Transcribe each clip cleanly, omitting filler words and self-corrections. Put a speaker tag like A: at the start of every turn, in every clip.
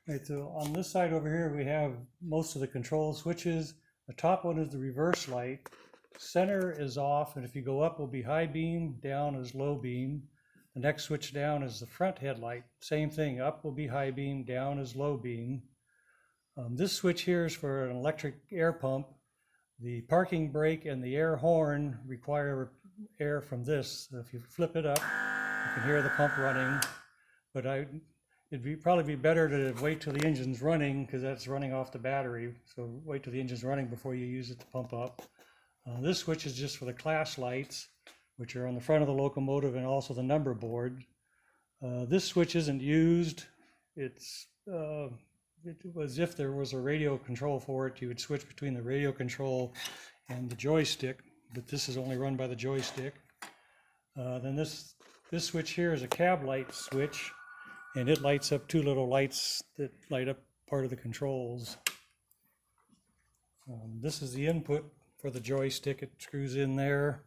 A: Right, so on this side over here, we have most of the control switches. The top one is the reverse light. Center is off, and if you go up will be high beam, down is low beam. The next switch down is the front headlight. Same thing, up will be high beam, down is low beam. This switch here is for an electric air pump. The parking brake and the air horn require air from this. If you flip it up, you can hear the pump running, but it'd probably be better to wait till the engine's running because that's running off the battery. So wait till the engine's running before you use it to pump up. This switch is just for the class lights, which are on the front of the locomotive and also the number board. This switch isn't used. It was if there was a radio control for it, you would switch between the radio control and the joystick, but this is only run by the joystick. Then this switch here is a cab light switch, and it lights up two little lights that light up part of the controls. This is the input for the joystick. It screws in there,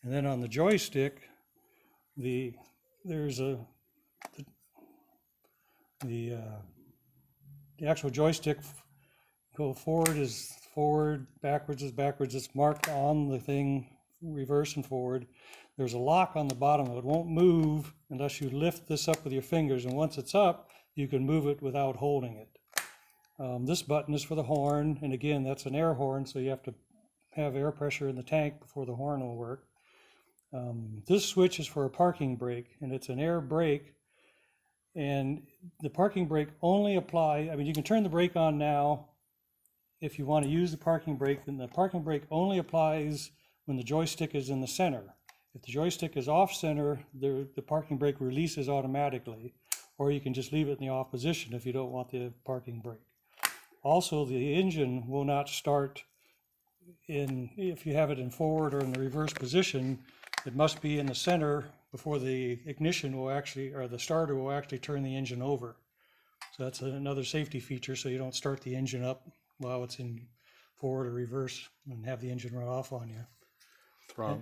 A: and then on the joystick, the actual joystick, go forward is forward, backwards is backwards. It's marked on the thing, reverse and forward. There's a lock on the bottom that won't move unless you lift this up with your fingers, and once it's up, you can move it without holding it. This button is for the horn, and again, that's an air horn, so you have to have air pressure in the tank before the horn will work. This switch is for a parking brake, and it's an air brake, and the parking brake only you can turn the brake on now if you want to use the parking brake, and the parking brake only applies when the joystick is in the center. If the joystick is off center, the parking brake releases automatically, or you can just leave it in the off position if you don't want the parking brake. Also, the engine will not start if you have it in forward or in the reverse position. It must be in the center before the ignition will actually, or the starter will actually turn the engine over. So that's another safety feature, so you don't start the engine up while it's in forward or reverse and have the engine run off on you.
B: Throb.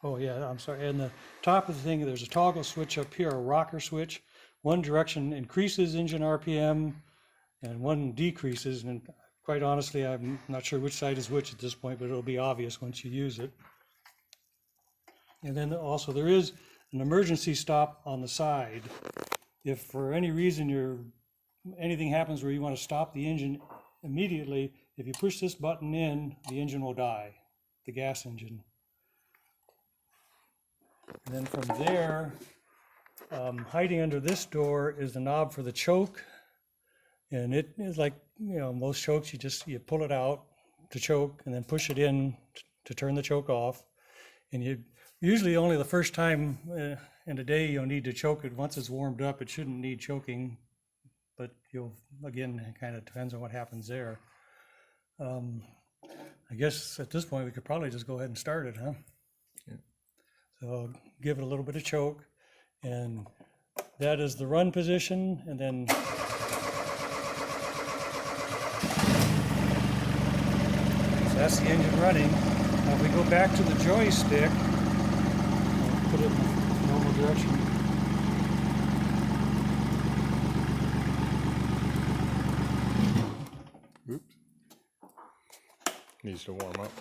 A: Oh yeah, I'm sorry. And the top of the thing, there's a toggle switch up here, a rocker switch. One direction increases engine RPM and one decreases. And quite honestly, I'm not sure which side is which at this point, but it'll be obvious once you use it. And then also there is an emergency stop on the side. If for any reason anything happens where you want to stop the engine immediately, if you push this button in, the engine will die, the gas engine. And then from there, hiding under this door is the knob for the choke. And it is like, most chokes, you pull it out to choke and then push it in to turn the choke off. And usually only the first time in a day you'll need to choke it. Once it's warmed up, it shouldn't need choking, but again, it kind of depends on what happens there. I guess at this point we could probably just go ahead and start it, huh? Yeah. So give it a little bit of choke, and that is the run position, and then so that's the engine running. Now if we go back to the joystick, put it in the normal direction.
B: Oops. Needs to warm up.